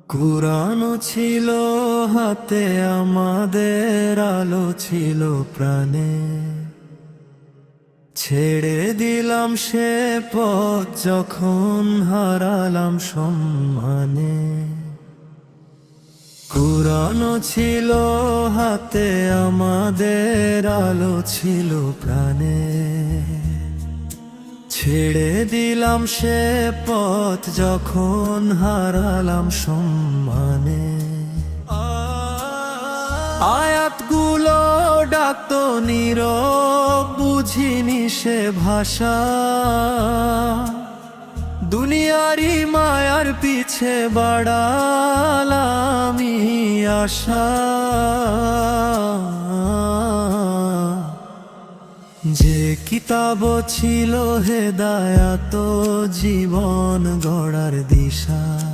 কুরআন ছিল হাতে আমাদের, আলো ছিল প্রাণে। ছেড়ে দিলাম সে পথ যখন হারালাম সম্মানে। কুরআন ছিল হাতে আমাদের, আলো ছিল প্রাণে। ছেড়ে দিলাম সে পথ যখন হারালাম সম্মানে। আয়াতগুলো ডাকতো নীরব, বুঝিনি সে ভাষা। দুনিয়ারি মায়ার পিছে বাড়ালামি আশা। যে কিতাব ছিল হেদায়াত, জীবন গড়ার দিশা।